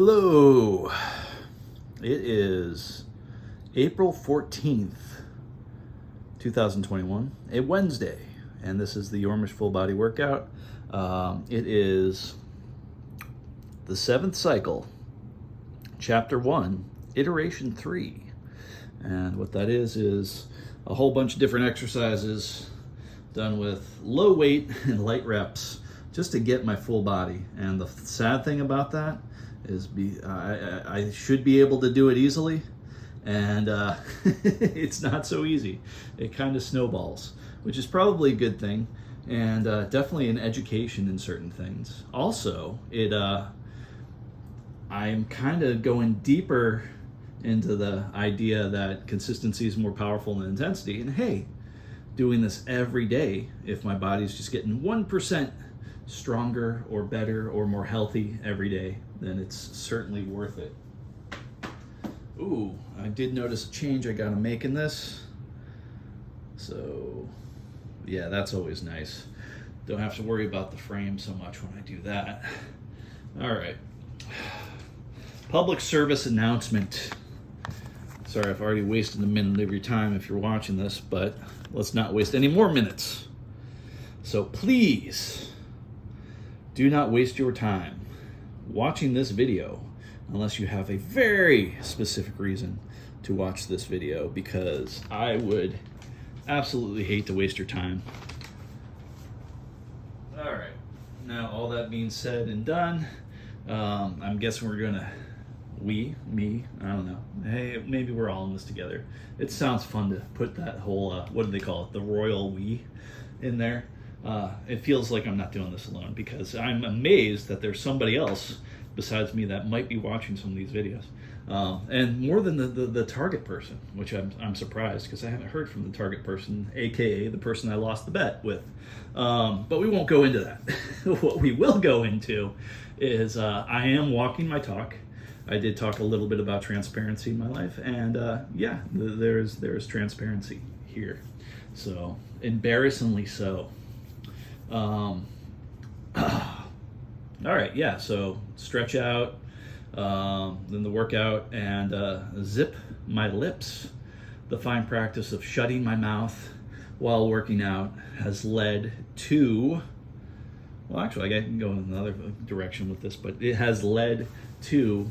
Hello. It is April 14th, 2021, a Wednesday, and this is the Ormish Full Body Workout. It is the 7th cycle, Chapter 1, Iteration 3. And what that is a whole bunch of different exercises done with low weight and light reps just to get my full body. And the sad thing about that is I should be able to do it easily, and it's not so easy. It kind of snowballs, which is probably a good thing, and definitely an education in certain things. Also, I'm kind of going deeper into the idea that consistency is more powerful than intensity, and hey, doing this every day, if my body's just getting 1% stronger or better or more healthy every day, then it's certainly worth it. Ooh, I did notice a change I gotta make in this. So, yeah, that's always nice. Don't have to worry about the frame so much when I do that. All right. Public service announcement. Sorry, I've already wasted a minute of your time if you're watching this, but let's not waste any more minutes. So please, do not waste your time watching this video unless you have a very specific reason to watch this video, because I would absolutely hate to waste your time. All right, now all that being said and done, I'm guessing we're gonna, I don't know, hey, maybe we're all in this together. It sounds fun to put that whole, what do they call it, the royal we in there. It feels like I'm not doing this alone, because I'm amazed that there's somebody else besides me that might be watching some of these videos, and more than the target person, which I'm surprised, because I haven't heard from the target person, aka the person I lost the bet with. But we won't go into that. What we will go into is I am walking my talk. I did talk a little bit about transparency in my life, and yeah, there's transparency here. So embarrassingly so. All right, yeah, so stretch out, then the workout, and zip my lips. The fine practice of shutting my mouth while working out has led to, well, actually, I can go in another direction with this, but it has led to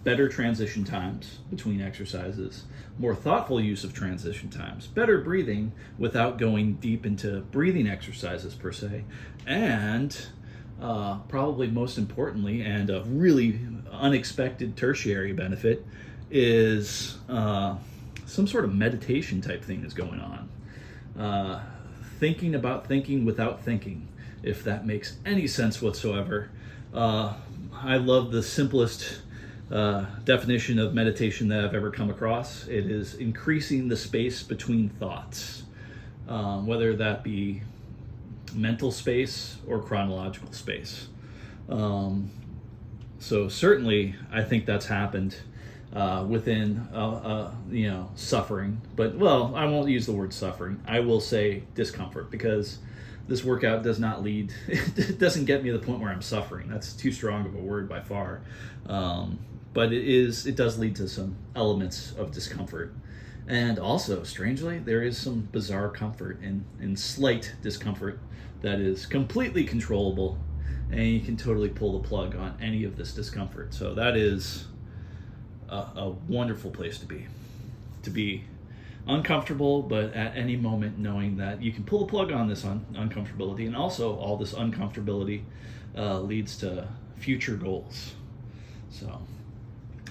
better transition times between exercises, more thoughtful use of transition times, better breathing without going deep into breathing exercises per se, and probably most importantly, and a really unexpected tertiary benefit, is some sort of meditation type thing is going on. Thinking about thinking without thinking, if that makes any sense whatsoever. I love the simplest definition of meditation that I've ever come across. It is increasing the space between thoughts, whether that be mental space or chronological space. So certainly, I think that's happened within suffering. But, well, I won't use the word suffering. I will say discomfort, because this workout does not lead, it doesn't get me to the point where I'm suffering. That's too strong of a word by far. But it does lead to some elements of discomfort. And also, strangely, there is some bizarre comfort in slight discomfort that is completely controllable, and you can totally pull the plug on any of this discomfort. So that is a wonderful place to be uncomfortable, but at any moment knowing that you can pull the plug on this uncomfortability, and also all this uncomfortability leads to future goals. So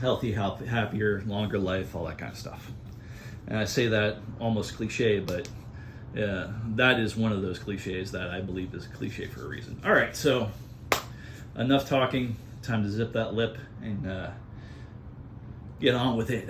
healthy, happier, longer life, all that kind of stuff. And I say that almost cliche, but that is one of those cliches that I believe is a cliche for a reason. All right, so enough talking. Time to zip that lip and get on with it.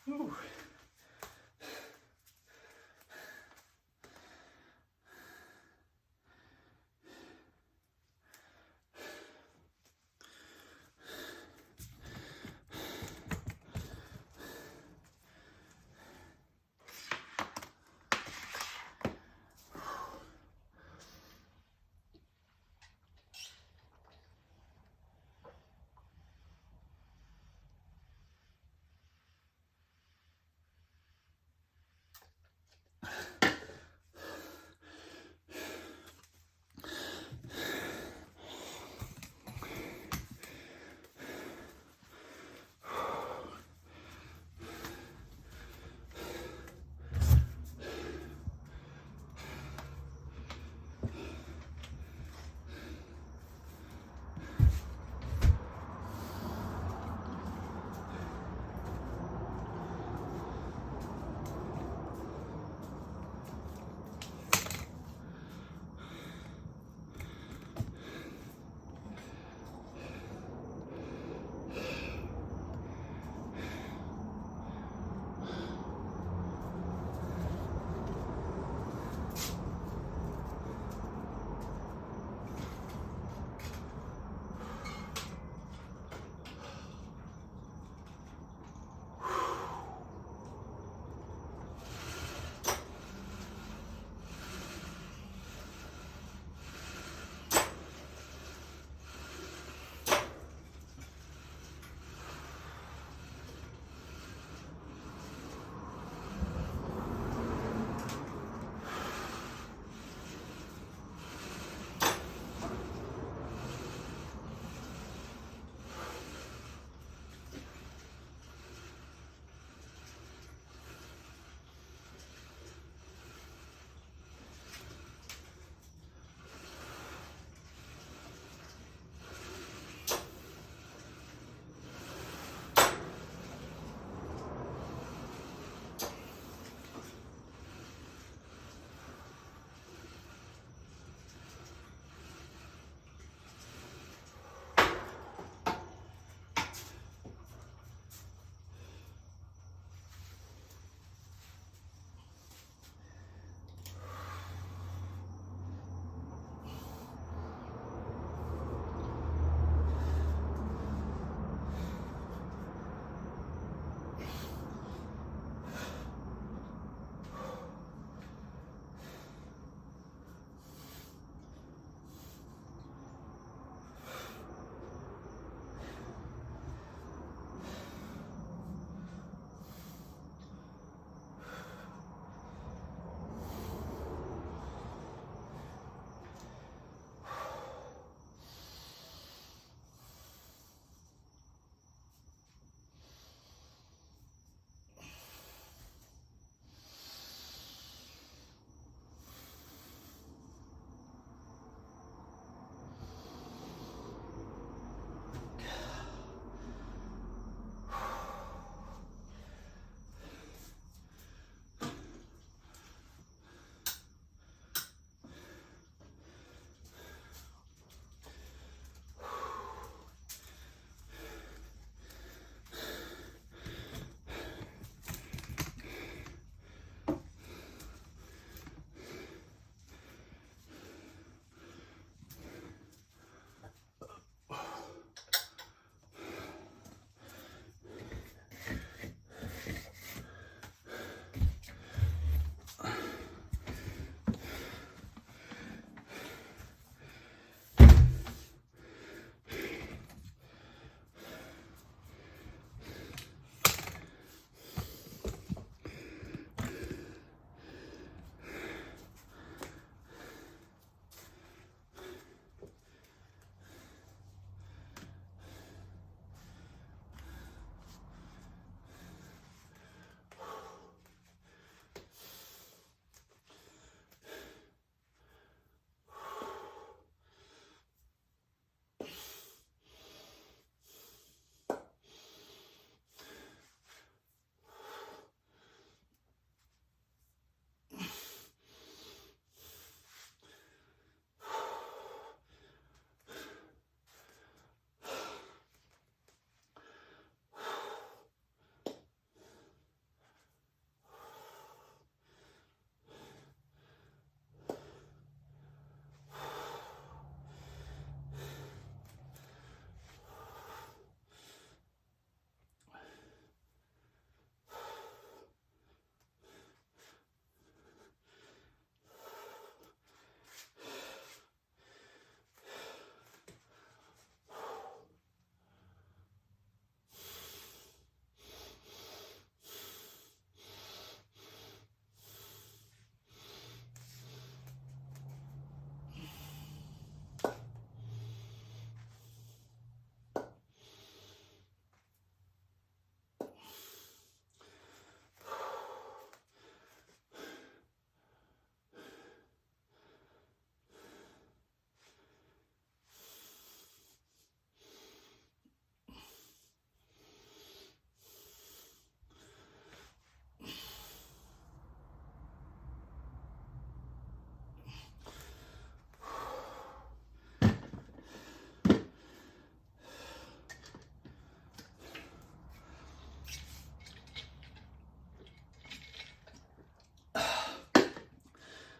Whew.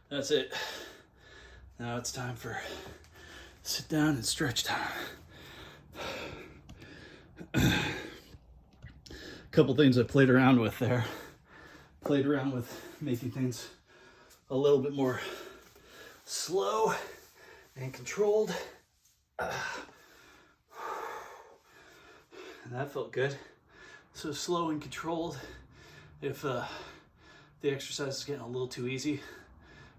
That's it. Now it's time for sit down and stretch time. A couple things I played around with there. Played around with making things a little bit more slow and controlled. And that felt good. So slow and controlled. If the exercise is getting a little too easy,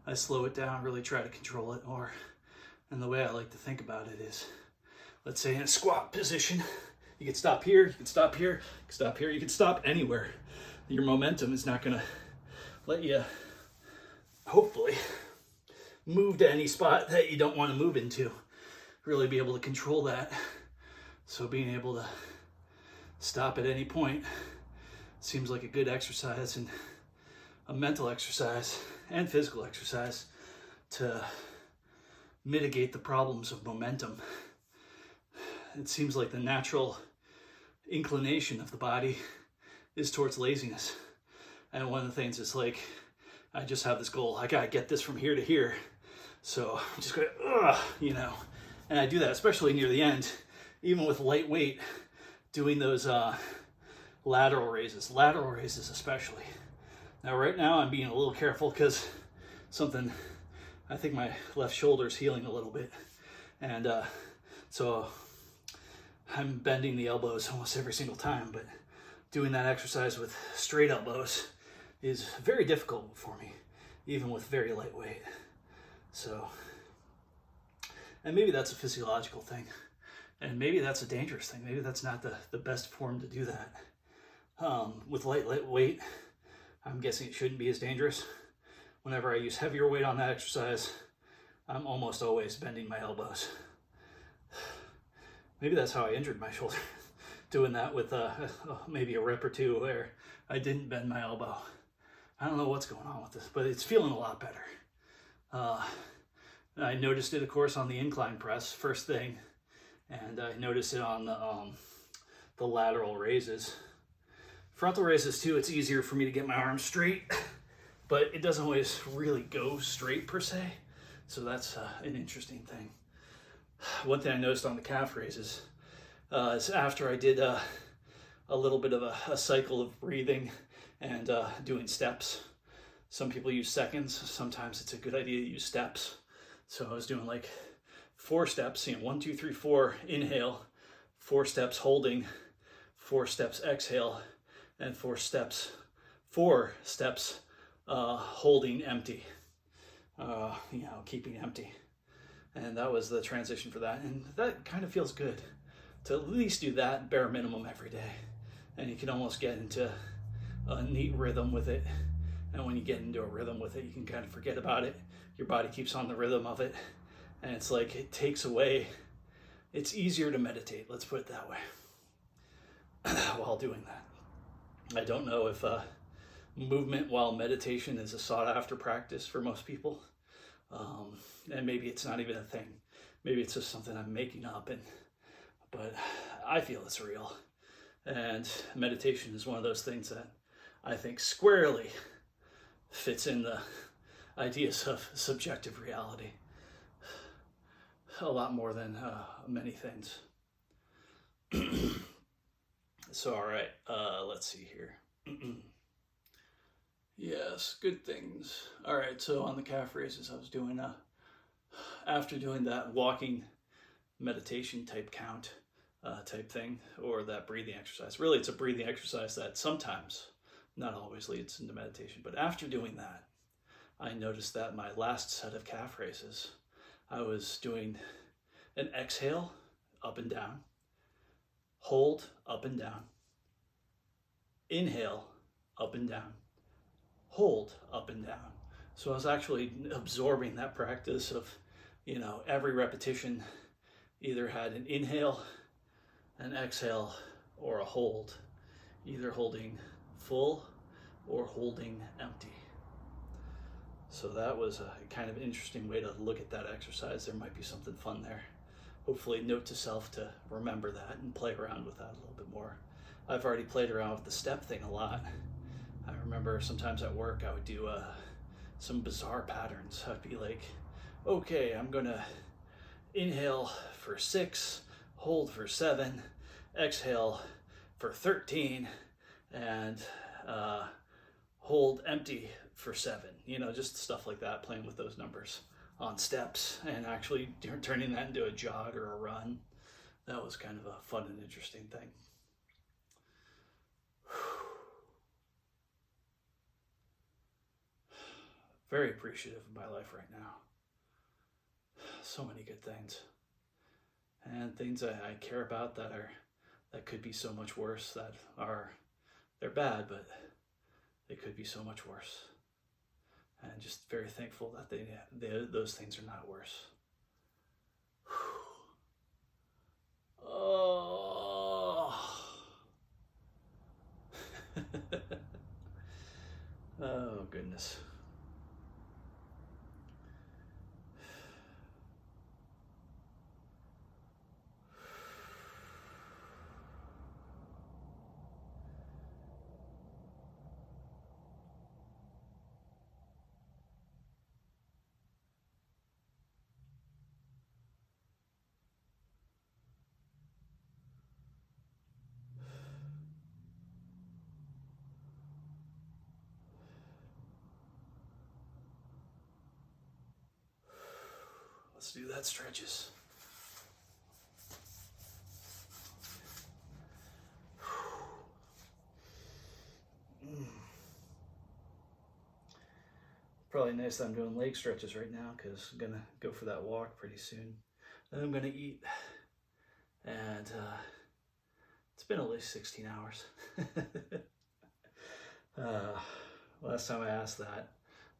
I slow it down, really try to control it more. And the way I like to think about it is, let's say in a squat position, you can stop here, you can stop here, you can stop here, you can stop anywhere. Your momentum is not gonna let you, hopefully, move to any spot that you don't want to move into. Really be able to control that. So being able to stop at any point seems like a good exercise, and a mental exercise and physical exercise to mitigate the problems of momentum. It seems like the natural inclination of the body is towards laziness. And one of the things is like, I just have this goal. I gotta get this from here to here. So I'm just gonna, and I do that, especially near the end, even with light weight, doing those lateral raises especially. Now right now I'm being a little careful because I think my left shoulder's healing a little bit. And so I'm bending the elbows almost every single time, but doing that exercise with straight elbows is very difficult for me, even with very light weight. So, and maybe that's a physiological thing, and maybe that's a dangerous thing. Maybe that's not the best form to do that. With light weight, I'm guessing it shouldn't be as dangerous. Whenever I use heavier weight on that exercise, I'm almost always bending my elbows. Maybe that's how I injured my shoulder, doing that with maybe a rep or two where I didn't bend my elbow. I don't know what's going on with this, but it's feeling a lot better. I noticed it, of course, on the incline press, first thing, and I noticed it on the lateral raises. Frontal raises too, it's easier for me to get my arms straight, but it doesn't always really go straight per se, so that's an interesting thing. One thing I noticed on the calf raises is after I did a little bit of a cycle of breathing and doing steps. Some people use seconds. Sometimes it's a good idea to use steps. So I was doing like 4 steps, 1, 2, 3, 4, inhale, 4 steps holding, 4 steps exhale, and 4 steps holding empty, keeping empty. And that was the transition for that. And that kind of feels good to at least do that bare minimum every day. And you can almost get into a neat rhythm with it. And when you get into a rhythm with it, you can kind of forget about it. Your body keeps on the rhythm of it. And it's like it takes away, it's easier to meditate, let's put it that way, while doing that. I don't know if movement while meditation is a sought after practice for most people. And maybe it's not even a thing. Maybe it's just something I'm making up, but I feel it's real. And meditation is one of those things that I think squarely fits in the ideas of subjective reality a lot more than many things. So, all right, let's see here. Yes, good things. All right, so on the calf raises, I was doing, after doing that walking meditation type count type thing, or that breathing exercise. Really, it's a breathing exercise that sometimes, not always, leads into meditation. But after doing that, I noticed that my last set of calf raises, I was doing an exhale, up and down, hold, up and down, inhale, up and down, hold, up and down. So I was actually absorbing that practice of, every repetition either had an inhale, an exhale, or a hold, either holding full or holding empty. So that was a kind of interesting way to look at that exercise. There might be something fun there. Hopefully, note to self to remember that and play around with that a little bit more. I've already played around with the step thing a lot. I remember sometimes at work I would do some bizarre patterns. I'd be like, okay, I'm gonna inhale for 6, hold for 7, exhale for 13, and hold empty for 7. Just stuff like that, playing with those numbers on steps and actually turning that into a jog or a run. That was kind of a fun and interesting thing. Very appreciative of my life right now. So many good things. And things I care about that could be so much worse, they're bad, but they could be so much worse. And just very thankful that those things are not worse. Oh. Oh, goodness. Let's do that stretches. Probably nice that I'm doing leg stretches right now because I'm gonna go for that walk pretty soon. Then I'm gonna eat, and it's been at least 16 hours. Last time I asked that,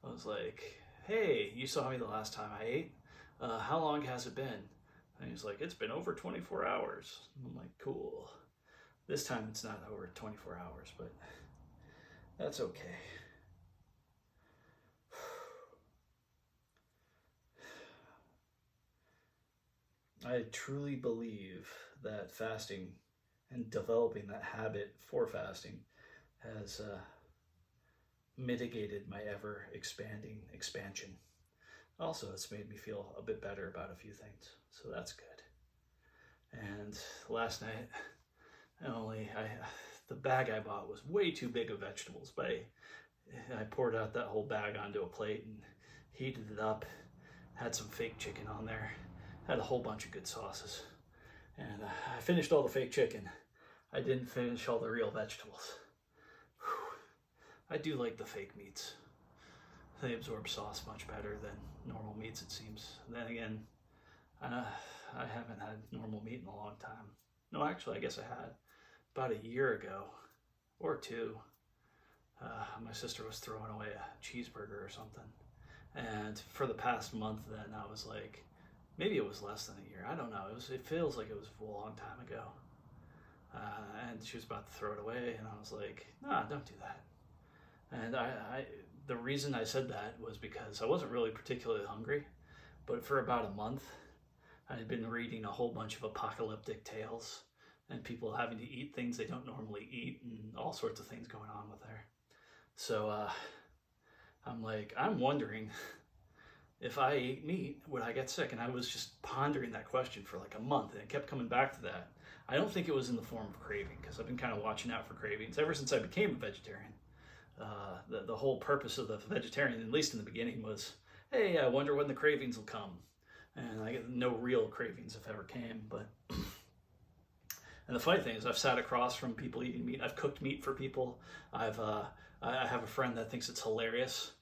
I was like, hey, you saw me the last time I ate. How long has it been? And he's like, it's been over 24 hours. I'm like, cool. This time it's not over 24 hours, but that's okay. I truly believe that fasting and developing that habit for fasting has mitigated my ever expanding expansion. Also, it's made me feel a bit better about a few things, so that's good. And last night, the bag I bought was way too big of vegetables, but I poured out that whole bag onto a plate and heated it up, had some fake chicken on there, had a whole bunch of good sauces, and I finished all the fake chicken. I didn't finish all the real vegetables. Whew. I do like the fake meats. They absorb sauce much better than normal meats, it seems. Then again, I haven't had normal meat in a long time. No, actually, I guess I had about a year ago or two. My sister was throwing away a cheeseburger or something. And for the past month then, I was like, maybe it was less than a year. I don't know. It feels like it was a long time ago. And she was about to throw it away, and I was like, nah, don't do that. And the reason I said that was because I wasn't really particularly hungry, but for about a month, I had been reading a whole bunch of apocalyptic tales and people having to eat things they don't normally eat and all sorts of things going on with there. So I'm like, I'm wondering if I ate meat, would I get sick? And I was just pondering that question for like a month, and it kept coming back to that. I don't think it was in the form of craving, because I've been kind of watching out for cravings ever since I became a vegetarian. The whole purpose of the vegetarian, at least in the beginning, was, hey, I wonder when the cravings will come. And I get no real cravings if ever came. But and the funny thing is, I've sat across from people eating meat. I've cooked meat for people. I have a friend that thinks it's hilarious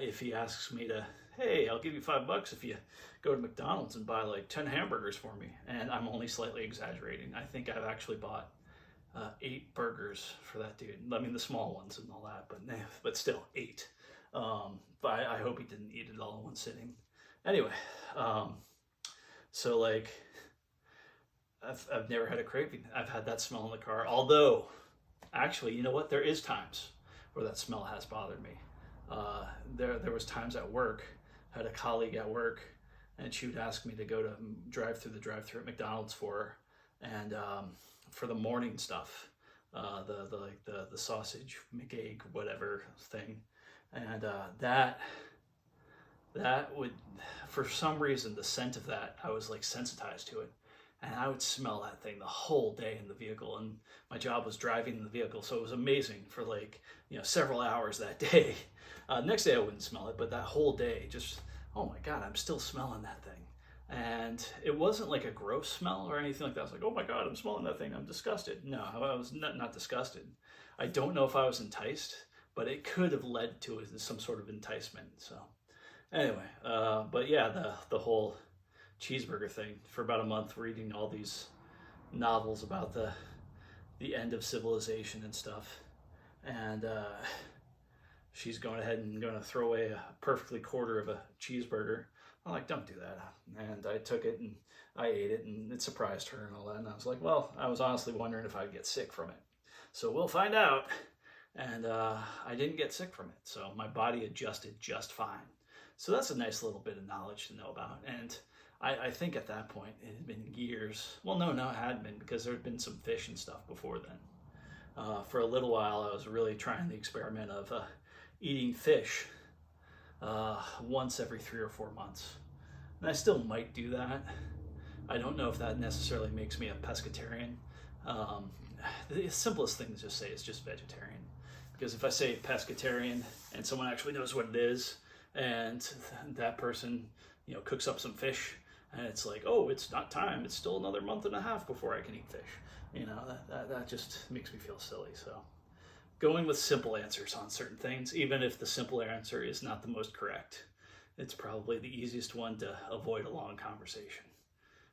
if he asks me to, hey, I'll give you $5 if you go to McDonald's and buy like 10 hamburgers for me. And I'm only slightly exaggerating. I think I've actually bought 8 burgers for that dude. I mean, the small ones and all that, but still 8. But I hope he didn't eat it all in one sitting. Anyway, so like, I've never had a craving. I've had that smell in the car. Although, actually, you know what? There is times where that smell has bothered me. There was times at work. I had a colleague at work, and she would ask me to go to drive through at McDonald's for her, and for the morning stuff, the sausage McEgg whatever thing, and that that would, for some reason, the scent of that, I was like sensitized to it. And I would smell that thing the whole day in the vehicle. And my job was driving the vehicle. So it was amazing for like, several hours that day. Next day I wouldn't smell it, but that whole day just, oh my God, I'm still smelling that thing. And it wasn't like a gross smell or anything like that. I was like, oh my God, I'm smelling that thing. I'm disgusted. No, I was not disgusted. I don't know if I was enticed, but it could have led to some sort of enticement. So anyway, but yeah, the whole cheeseburger thing, for about a month reading all these novels about the end of civilization and stuff, and she's going ahead and going to throw away a perfectly quarter of a cheeseburger. I'm like, don't do that. And I took it and I ate it, and it surprised her and all that. And I was like, well, I was honestly wondering if I'd get sick from it, so we'll find out. And I didn't get sick from it, so my body adjusted just fine. So that's a nice little bit of knowledge to know about. And I think at that point it had been years. Well, no, it hadn't been, because there had been some fish and stuff before then. For a little while, I was really trying the experiment of eating fish once every 3 or 4 months. And I still might do that. I don't know if that necessarily makes me a pescatarian. The simplest thing to just say is just vegetarian. Because if I say pescatarian and someone actually knows what it is, and that person, cooks up some fish, and it's like, oh, it's not time. It's still another month and a half before I can eat fish. That just makes me feel silly. So going with simple answers on certain things, even if the simple answer is not the most correct, it's probably the easiest one to avoid a long conversation.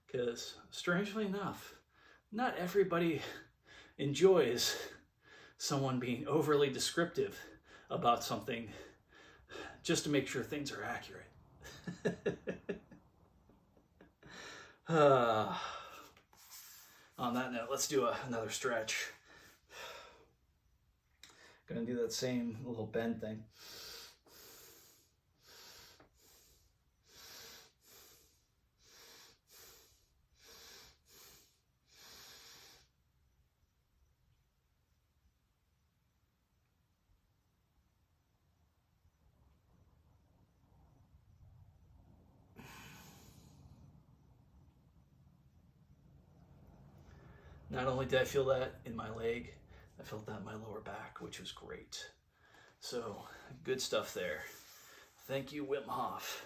Because strangely enough, not everybody enjoys someone being overly descriptive about something just to make sure things are accurate. On that note, let's do another stretch. Gonna do that same little bend thing. Not only did I feel that in my leg, I felt that in my lower back, which was great. So, good stuff there. Thank you, Wim Hof,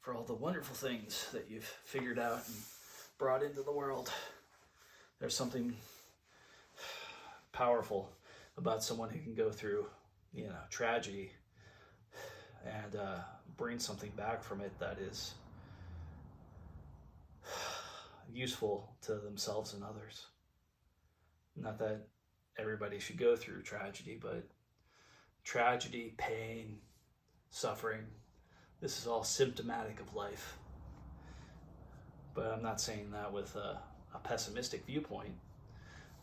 for all the wonderful things that you've figured out and brought into the world. There's something powerful about someone who can go through, tragedy and bring something back from it that is useful to themselves and others. Not that everybody should go through tragedy, but tragedy, pain, suffering, this is all symptomatic of life. But I'm not saying that with a pessimistic viewpoint.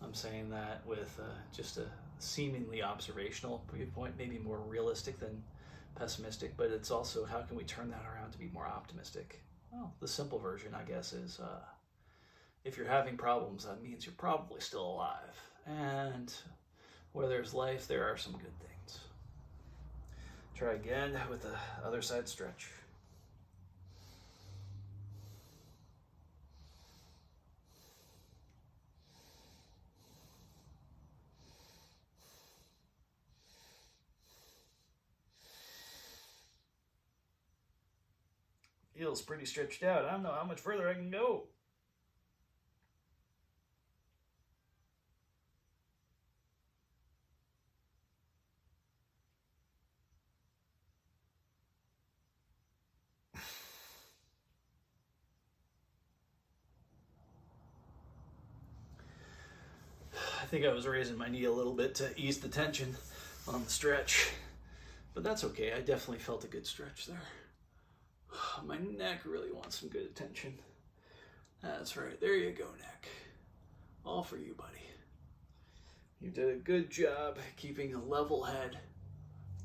I'm saying that with just a seemingly observational viewpoint, maybe more realistic than pessimistic, but it's also, how can we turn that around to be more optimistic? Well, the simple version, I guess, is if you're having problems, that means you're probably still alive. And where there's life, there are some good things. Try again with the other side stretch. Feels pretty stretched out. I don't know how much further I can go. I think I was raising my knee a little bit to ease the tension on the stretch, but that's okay. I definitely felt a good stretch there. My neck really wants some good attention. That's right. There you go, neck. All for you, buddy. You did a good job keeping a level head,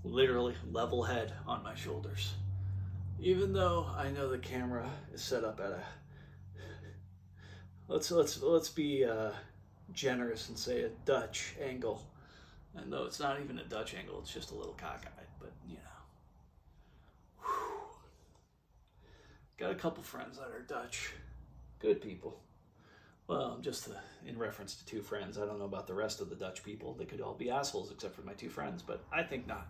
literally level head, on my shoulders. Even though I know the camera is set up at a, let's be generous and say a Dutch angle. And though it's not even a Dutch angle, it's just a little cockeyed, but Got a couple friends that are Dutch. Good people. Well, just in reference to 2 friends. I don't know about the rest of the Dutch people. They could all be assholes except for my 2 friends, but I think not.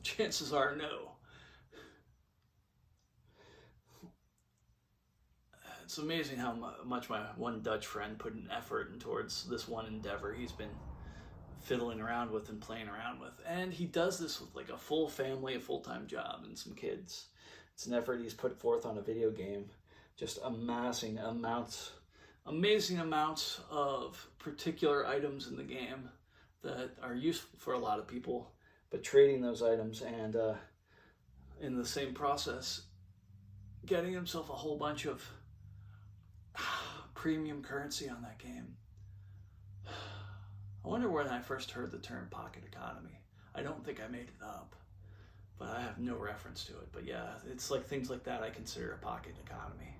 Chances are no. It's amazing how much my one Dutch friend put an effort towards this one endeavor he's been fiddling around with and playing around with. And he does this with like a full family, a full-time job, and some kids. It's an effort he's put forth on a video game, just amassing amazing amounts of particular items in the game that are useful for a lot of people, but trading those items and in the same process, getting himself a whole bunch of premium currency on that game. I wonder when I first heard the term pocket economy. I don't think I made it up, but I have no reference to it. But yeah, it's like things like that I consider a pocket economy.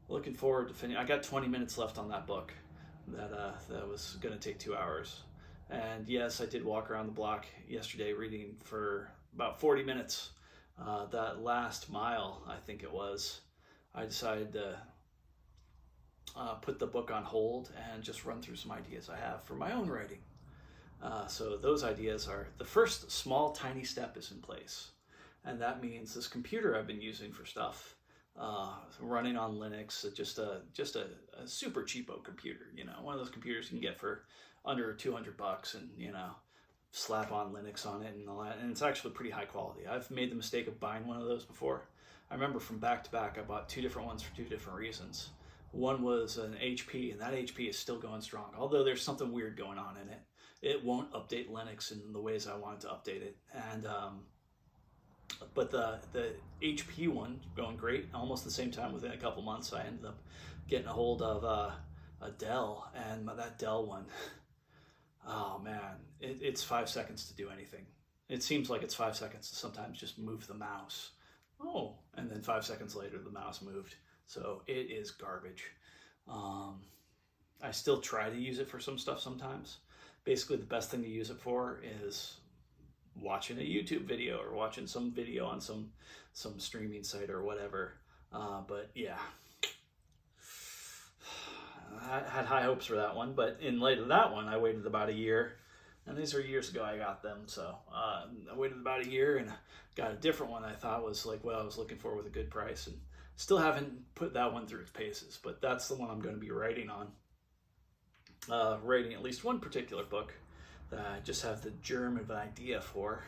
Looking forward to finishing. I got 20 minutes left on that book. That was going to take 2 hours. And yes, I did walk around the block yesterday reading for about 40 minutes. That last mile, I think it was, I decided to put the book on hold and just run through some ideas I have for my own writing. So those ideas are, the first small tiny step is in place. And that means this computer I've been using for stuff, running on Linux, just a super cheapo computer, one of those computers you can get for under $200 and, slap on Linux on it and all that. And it's actually pretty high quality. I've made the mistake of buying one of those before. I remember from back to back, I bought 2 different ones for 2 different reasons. One was an HP, and that HP is still going strong, although there's something weird going on in it. It won't update Linux in the ways I wanted to update it. And but the HP one going great. Almost the same time, within a couple months, I ended up getting a hold of a Dell, and that Dell one, oh man, it's 5 seconds to do anything. It seems like it's 5 seconds to sometimes just move the mouse. Oh, and then 5 seconds later the mouse moved. So it is garbage. I still try to use it for some stuff sometimes. Basically, the best thing to use it for is watching a YouTube video or watching some video on some streaming site or whatever. But yeah, I had high hopes for that one, but in light of that one, I waited about a year, and these are years ago I got them. So I waited about a year and got a different one I thought was like what I was looking for with a good price, and still haven't put that one through its paces, but that's the one I'm going to be writing on. Writing at least one particular book that I just have the germ of an idea for.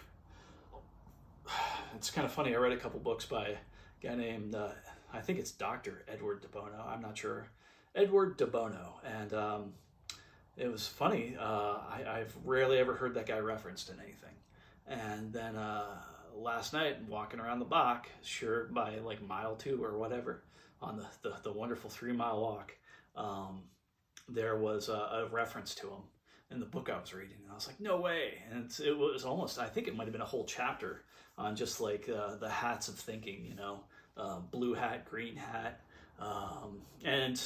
It's kind of funny, I read a couple books by a guy named, I think it's Dr. Edward de Bono, I'm not sure. Edward de Bono, and it was funny, I've rarely ever heard that guy referenced in anything. And then last night, walking around the block, sure, by like mile 2 or whatever, on the wonderful 3-mile walk, there was a reference to him in the book I was reading, and I was like, no way. And it was almost, I think it might have been a whole chapter on just like the hats of thinking, blue hat, green hat. And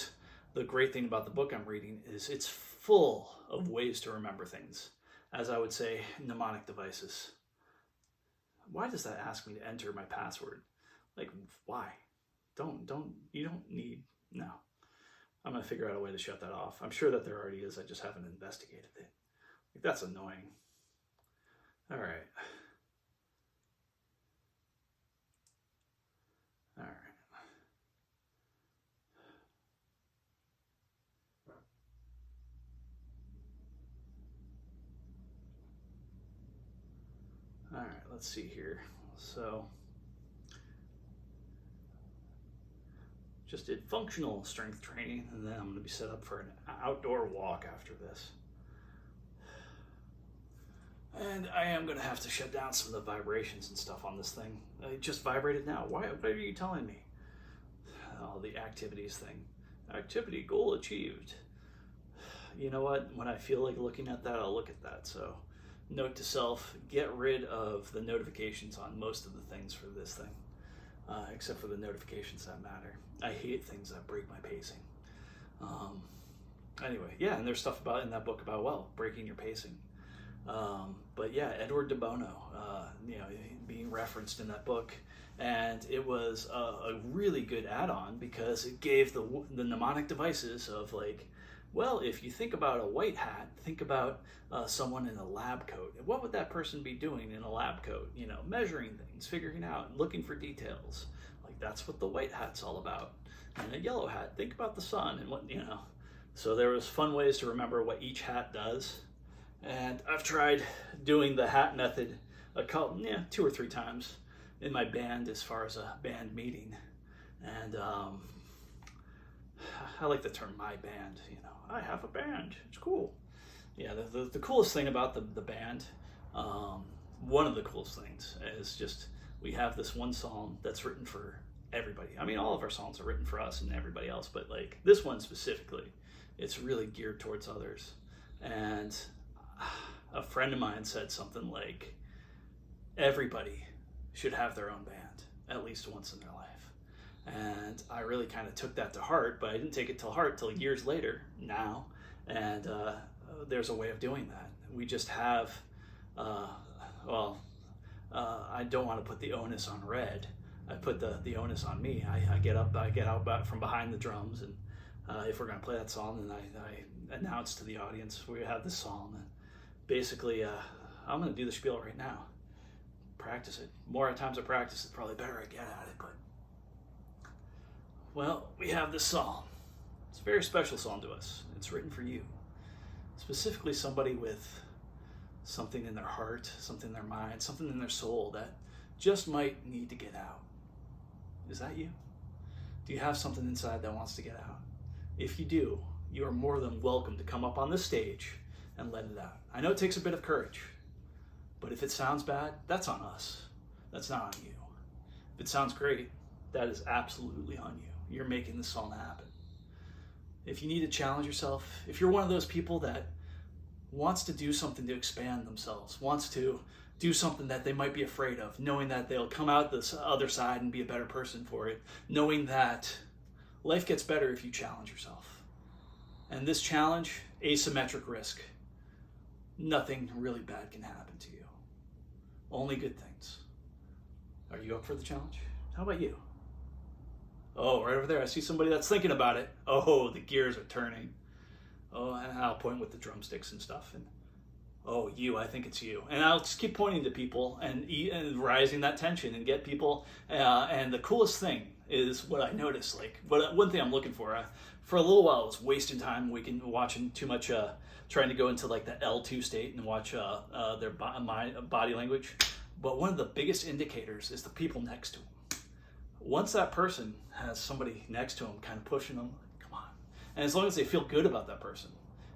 the great thing about the book I'm reading is it's full of ways to remember things. As I would say, mnemonic devices. Why does that ask me to enter my password? Like, why? You don't need, no. I'm going to figure out a way to shut that off. I'm sure that there already is. I just haven't investigated it. Like, that's annoying. All right. All right. All right, let's see here. So, just did functional strength training, and then I'm going to be set up for an outdoor walk after this. And I am going to have to shut down some of the vibrations and stuff on this thing. It just vibrated now. What are you telling me? Oh, the activities thing. Activity goal achieved. You know what? When I feel like looking at that, I'll look at that. So, note to self, get rid of the notifications on most of the things for this thing. Except for the notifications that matter. I hate things that break my pacing. Anyway, yeah, and there's stuff in that book about, breaking your pacing. But yeah, Edward de Bono, being referenced in that book, and it was a really good add-on because it gave the mnemonic devices of like, well, if you think about a white hat, think about someone in a lab coat. What would that person be doing in a lab coat? Measuring things, figuring out, looking for details. Like that's what the white hat's all about. And a yellow hat, think about the sun and what. So there was fun ways to remember what each hat does. And I've tried doing the hat method 2 or 3 times in my band as far as a band meeting. And I like the term my band. I have a band. It's cool. Yeah, the coolest thing about the band, one of the coolest things is just we have this one song that's written for everybody. I mean, all of our songs are written for us and everybody else, but like this one specifically, it's really geared towards others. And a friend of mine said something like, everybody should have their own band at least once in their life. And I really kind of took that to heart, but I didn't take it to heart till years later now. And there's a way of doing that. We just have, I don't want to put the onus on Red. I put the onus on me. I get out from behind the drums, and if we're going to play that song, then I announce to the audience we have this song. And basically, I'm going to do the spiel right now. Practice it. More times I practice it, probably better I get at it. But well, we have this song. It's a very special song to us. It's written for you, specifically somebody with something in their heart, something in their mind, something in their soul that just might need to get out. Is that you? Do you have something inside that wants to get out? If you do, you are more than welcome to come up on this stage and let it out. I know it takes a bit of courage, but if it sounds bad, that's on us. That's not on you. If it sounds great, that is absolutely on you. You're making this song happen. If you need to challenge yourself, if you're one of those people that wants to do something to expand themselves, wants to do something that they might be afraid of, knowing that they'll come out this other side and be a better person for it, knowing that life gets better if you challenge yourself. And this challenge, asymmetric risk. Nothing really bad can happen to you. Only good things. Are you up for the challenge? How about you? Oh, right over there, I see somebody that's thinking about it. Oh, the gears are turning. Oh, and I'll point with the drumsticks and stuff. And oh, you, I think it's you. And I'll just keep pointing to people and rising that tension and get people. And the coolest thing is what I noticed. Like, one thing I'm looking for a little while, I was wasting time watching too much, trying to go into like the L2 state and watch my body language. But one of the biggest indicators is the people next to them. Once that person has somebody next to them kind of pushing them, come on. And as long as they feel good about that person.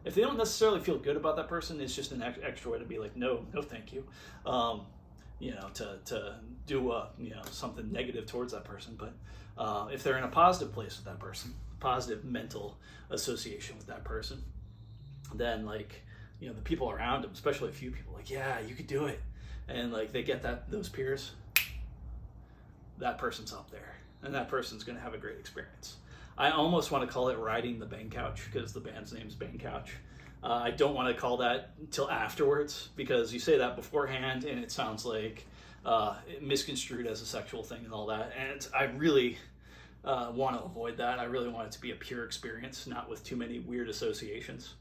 If they don't necessarily feel good about that person, it's just an extra way to be like, no thank you. To do something negative towards that person. But if they're in a positive place with that person, positive mental association with that person, then the people around them, especially a few people, like, yeah, you could do it. And like they get those peers, that person's up there, and that person's going to have a great experience. I almost want to call it riding the bang couch because the band's name's Bang Couch. I don't want to call that until afterwards because you say that beforehand and it sounds like misconstrued as a sexual thing and all that. And I really want to avoid that. I really want it to be a pure experience, not with too many weird associations.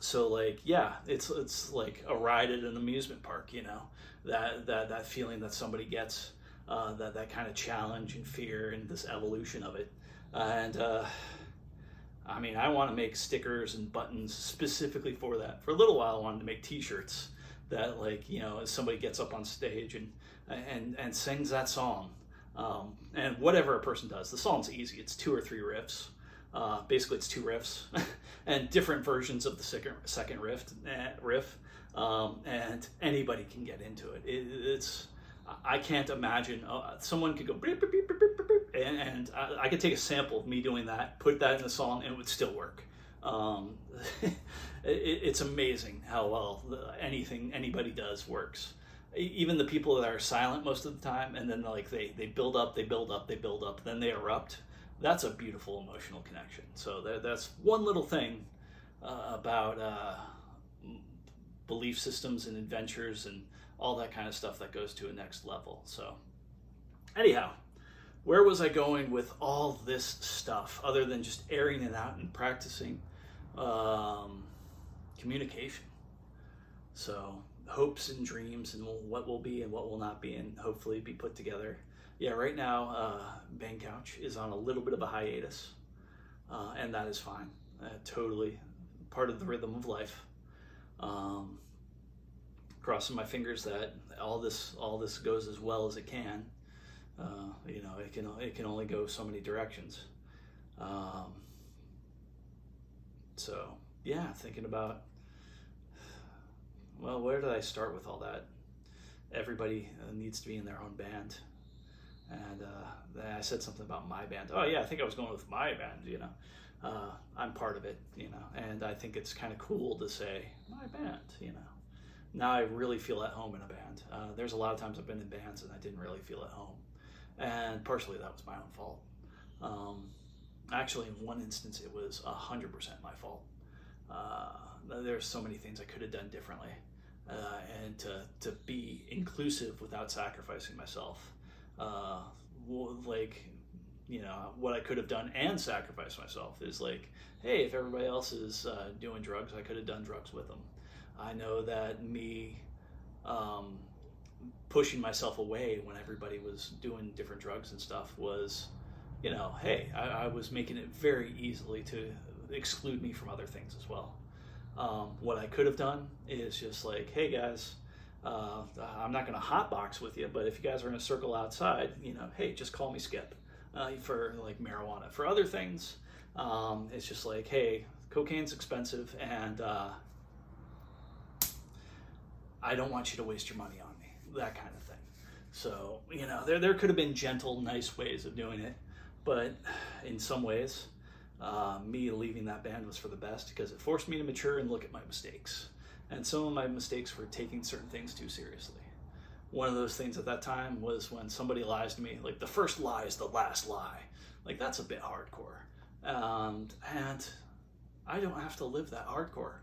So like, yeah, it's like a ride at an amusement park, that feeling that somebody gets, that kind of challenge and fear and this evolution of it. And I want to make stickers and buttons specifically for that. For a little while, I wanted to make t-shirts that as somebody gets up on stage and sings that song, and whatever a person does, the song's easy. It's 2 or 3 riffs. Basically, it's 2 riffs and different versions of the second riff, and anybody can get into it. I can't imagine someone could go beep, beep, beep, beep, beep, beep, and I could take a sample of me doing that, put that in the song, and it would still work. It's amazing how well anything anybody does works. Even the people that are silent most of the time, and then they build up, then they erupt. That's a beautiful emotional connection. So that's one little thing about belief systems and adventures and all that kind of stuff that goes to a next level. So anyhow, where was I going with all this stuff other than just airing it out and practicing communication? So hopes and dreams and what will be and what will not be and hopefully be put together. Yeah, right now, Bang Couch is on a little bit of a hiatus, and that is fine. Totally part of the rhythm of life. Crossing my fingers that all this goes as well as it can. It can only go so many directions. So yeah, thinking about, well, where did I start with all that? Everybody needs to be in their own band. And then I said something about my band. Oh yeah, I think I was going with my band, I'm part of it, and I think it's kind of cool to say my band, Now I really feel at home in a band. There's a lot of times I've been in bands and I didn't really feel at home. And partially that was my own fault. Actually, in one instance, it was 100% my fault. There's so many things I could have done differently. And to be inclusive without sacrificing myself. What I could have done and sacrificed myself is like, hey, if everybody else is doing drugs, I could have done drugs with them. I know that me pushing myself away when everybody was doing different drugs and stuff was, hey, I was making it very easily to exclude me from other things as well. What I could have done is just like, hey guys, I'm not going to hotbox with you, but if you guys are in a circle outside, hey, just call me Skip for like marijuana. For other things, it's just like, hey, cocaine's expensive and I don't want you to waste your money on me, that kind of thing. So, there could have been gentle, nice ways of doing it, but in some ways, me leaving that band was for the best because it forced me to mature and look at my mistakes. And some of my mistakes were taking certain things too seriously. One of those things at that time was when somebody lies to me, like the first lie is the last lie. Like that's a bit hardcore. And I don't have to live that hardcore.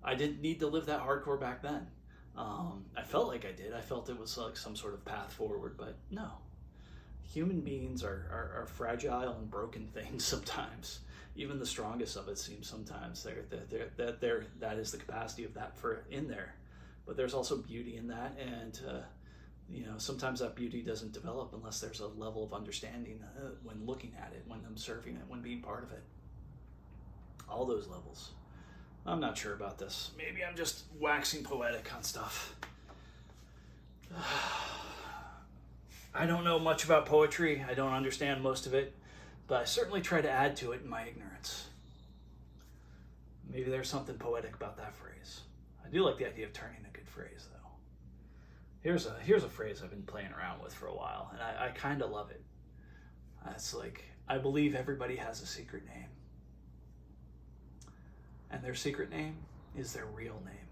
I didn't need to live that hardcore back then. I felt like I did. I felt it was like some sort of path forward, but no. Human beings are fragile and broken things sometimes. Even the strongest of it seems sometimes that is the capacity of that for in there. But there's also beauty in that, and sometimes that beauty doesn't develop unless there's a level of understanding when looking at it, when observing it, when being part of it. All those levels. I'm not sure about this. Maybe I'm just waxing poetic on stuff. I don't know much about poetry. I don't understand most of it, but I certainly try to add to it in my ignorance. Maybe there's something poetic about that phrase. I do like the idea of turning a good phrase, though. Here's a phrase I've been playing around with for a while, and I kind of love it. It's like, I believe everybody has a secret name. And their secret name is their real name.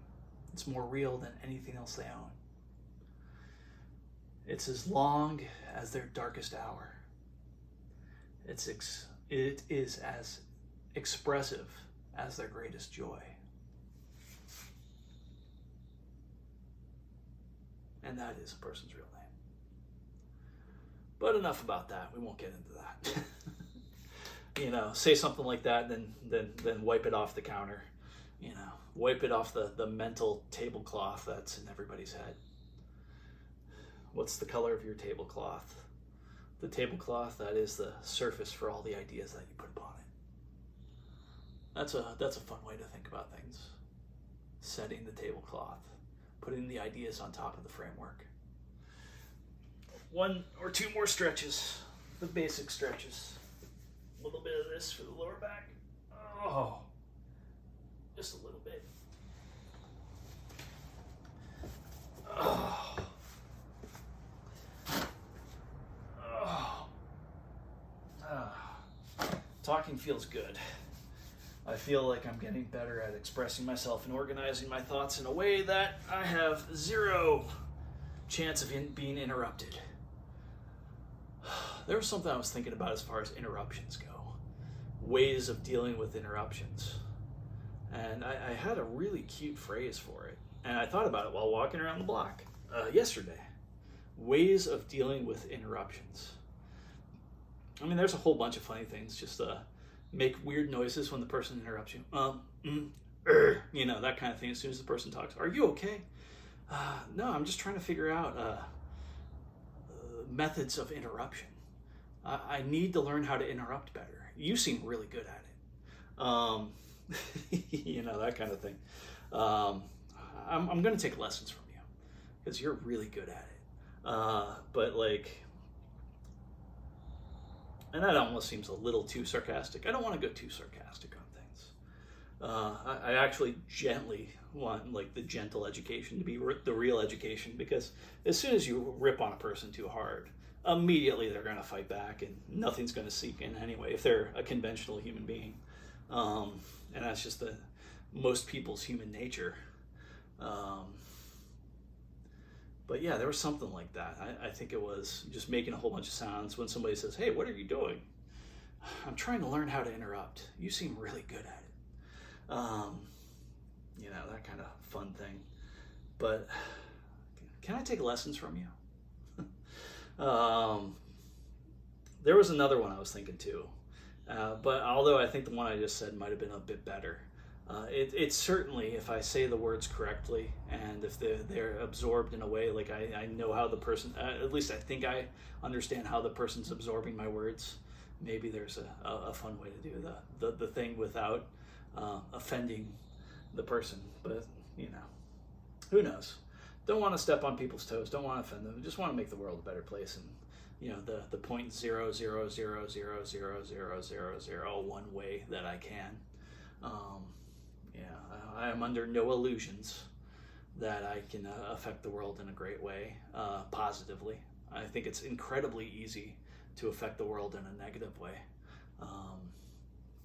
It's more real than anything else they own. It's as long as their darkest hour. It is as expressive as their greatest joy. And that is a person's real name. But enough about that. We won't get into that. Say something like that, then wipe it off the counter. Wipe it off the mental tablecloth that's in everybody's head. What's the color of your tablecloth? The tablecloth that is the surface for all the ideas that you put upon it. That's a fun way to think about things. Setting the tablecloth, putting the ideas on top of the framework. 1 or 2 more stretches, the basic stretches. A little bit of this for the lower back. Oh, just a little bit. Oh. Talking feels good. I feel like I'm getting better at expressing myself and organizing my thoughts in a way that I have 0 chance of being interrupted. There was something I was thinking about as far as interruptions go. Ways of dealing with interruptions. And I had a really cute phrase for it. and I thought about it while walking around the block yesterday. Ways of dealing with interruptions. I mean, there's a whole bunch of funny things. Just make weird noises when the person interrupts you. You know, that kind of thing. As soon as the person talks, are you okay? No, I'm just trying to figure out methods of interruption. I need to learn how to interrupt better. You seem really good at it. You know, that kind of thing. I'm going to take lessons from you because you're really good at it. But like, and that almost seems a little too sarcastic. I don't want to go too sarcastic on things. I actually gently want like the gentle education to be the real education, because as soon as you rip on a person too hard, immediately they're going to fight back and nothing's going to sink in anyway if they're a conventional human being. And that's just most people's human nature. But yeah, there was something like that. I think it was just making a whole bunch of sounds when somebody says, hey, what are you doing? I'm trying to learn how to interrupt. You seem really good at it. You know, that kind of fun thing. But can I take lessons from you? There was another one I was thinking too. But although I think the one I just said might have been a bit better. It's certainly, if I say the words correctly and if they're absorbed in a way, like I know how the person, at least I think I understand how the person's absorbing my words, maybe there's a fun way to do the thing without offending the person. But, you know, who knows? Don't want to step on people's toes, don't want to offend them, just want to make the world a better place. And, you know, the 0.000000001 way that I can. I am under no illusions that I can affect the world in a great way, positively. I think it's incredibly easy to affect the world in a negative way.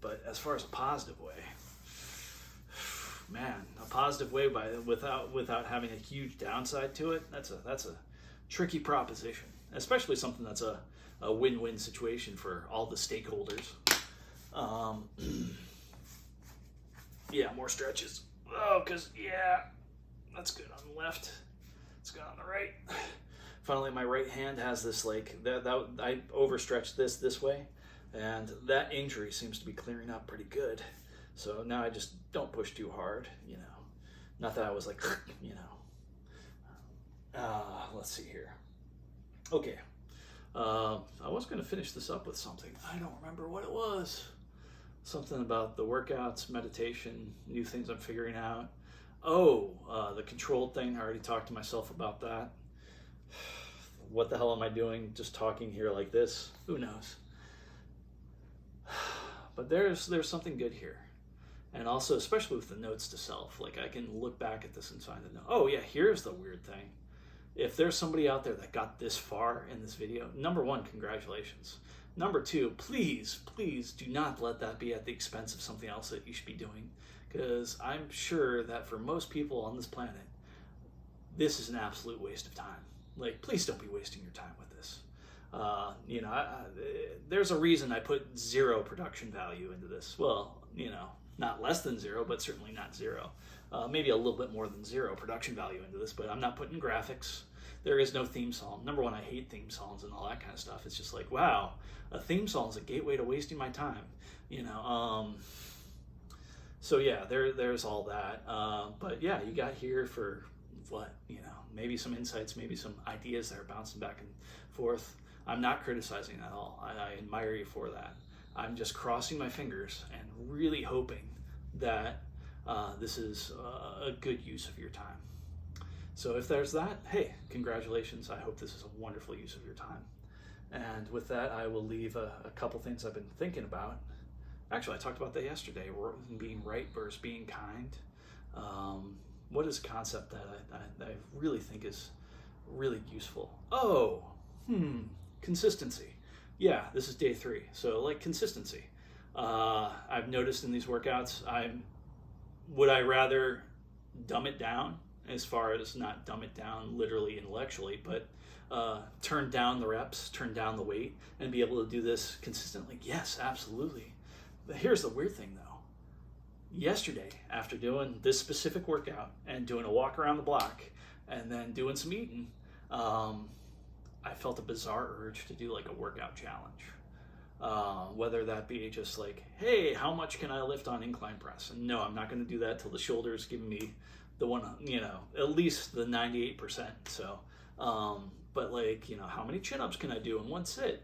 But as far as a positive way, man, a positive way without having a huge downside to it, that's a tricky proposition, especially something that's a win-win situation for all the stakeholders. Yeah, more stretches. Oh, because, yeah, that's good on the left. It's good on the right. Finally, my right hand has this, like, I overstretched this way, and that injury seems to be clearing up pretty good. So now I just don't push too hard, you know. Not that I was like, you know. Let's see here. Okay. I was going to finish this up with something. I don't remember what it was. Something about the workouts, meditation, new things I'm figuring out. Oh, the controlled thing. I already talked to myself about that. What the hell am I doing just talking here like this? Who knows? But there's something good here. And also, especially with the notes to self, like I can look back at this and find that, oh yeah, here's the weird thing. If there's somebody out there that got this far in this video, number one, congratulations. Number two, please do not let that be at the expense of something else that you should be doing, because I'm sure that for most people on this planet, this is an absolute waste of time. Like, please don't be wasting your time with this. You know, there's a reason I put 0 production value into this. Well, you know, not less than 0, but certainly not 0. Maybe a little bit more than 0 production value into this, but I'm not putting graphics. There is no theme song. Number one, I hate theme songs and all that kind of stuff. It's just like, wow, a theme song is a gateway to wasting my time, you know. So yeah, there's all that. But yeah, you got here for what, you know, maybe some insights, maybe some ideas that are bouncing back and forth. I'm not criticizing at all. I admire you for that. I'm just crossing my fingers and really hoping that this is a good use of your time. So if there's that, hey, congratulations. I hope this is a wonderful use of your time. And with that, I will leave a couple things I've been thinking about. Actually, I talked about that yesterday, being right versus being kind. What is a concept that I really think is really useful? Oh, consistency. Yeah, this is day 3. So like consistency. I've noticed in these workouts, would I rather dumb it down, as far as not dumb it down literally intellectually, but turn down the reps, turn down the weight, and be able to do this consistently? Yes, absolutely. But here's the weird thing though. yesterday, after doing this specific workout and doing a walk around the block and then doing some eating, I felt a bizarre urge to do like a workout challenge. Whether that be just like, hey, how much can I lift on incline press? And no, I'm not going to do that till the shoulders give me the one, at least the 98%. So, but like, how many chin-ups can I do in one set?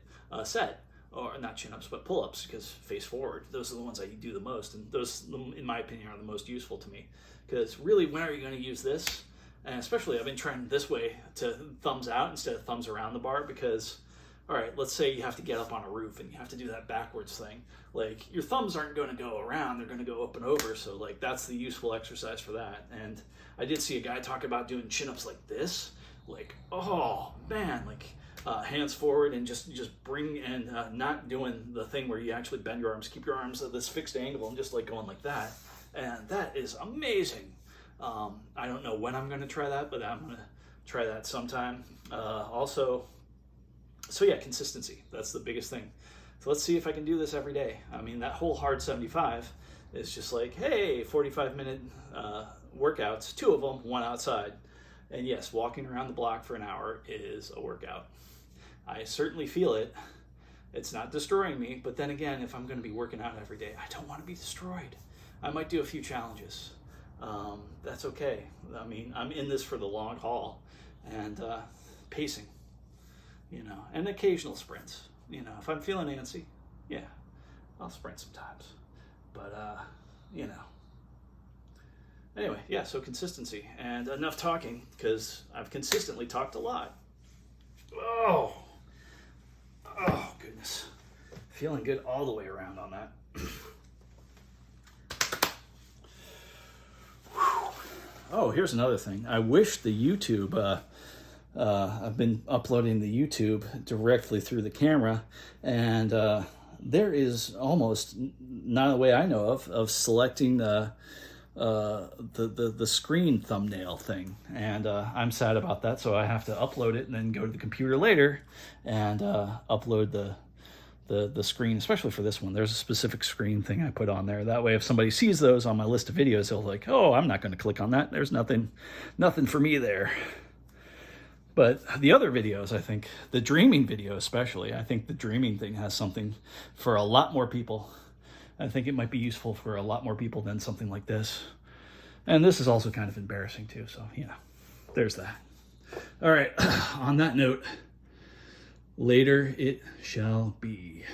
Or not chin-ups, but pull-ups, because face forward, those are the ones I do the most, and those, in my opinion, are the most useful to me. Because really, when are you going to use this? And especially, I've been trying this way to thumbs out instead of thumbs around the bar, because, all right, let's say you have to get up on a roof and you have to do that backwards thing. Like, your thumbs aren't going to go around, they're going to go up and over, so like that's the useful exercise for that. And I did see a guy talk about doing chin-ups like this, like, oh man, like hands forward and just bring, and not doing the thing where you actually bend your arms, keep your arms at this fixed angle and just like going like that. And that is amazing. I don't know when I'm going to try that, but I'm going to try that sometime. Also, so yeah, consistency. That's the biggest thing. So let's see if I can do this every day. I mean, that whole hard 75 is just like, hey, 45-minute workouts, 2 of them, 1 outside. And yes, walking around the block for an hour is a workout. I certainly feel it. It's not destroying me, but then again, if I'm going to be working out every day, I don't want to be destroyed. I might do a few challenges. That's okay. I mean, I'm in this for the long haul, and pacing, and occasional sprints. If I'm feeling antsy, yeah, I'll sprint sometimes. But, Anyway, yeah, so consistency. And enough talking, because I've consistently talked a lot. Oh, goodness. Feeling good all the way around on that. Oh, here's another thing. I wish the YouTube, I've been uploading the YouTube directly through the camera, and there is almost not a way I know of selecting the screen thumbnail thing, and I'm sad about that, so I have to upload it and then go to the computer later and upload the screen, especially for this one. There's a specific screen thing I put on there. That way, if somebody sees those on my list of videos, they'll like, oh, I'm not going to click on that. There's nothing for me there. But the other videos, I think, the dreaming video especially, I think the dreaming thing has something for a lot more people. I think it might be useful for a lot more people than something like this. And this is also kind of embarrassing too, so, there's that. All right, on that note, later it shall be.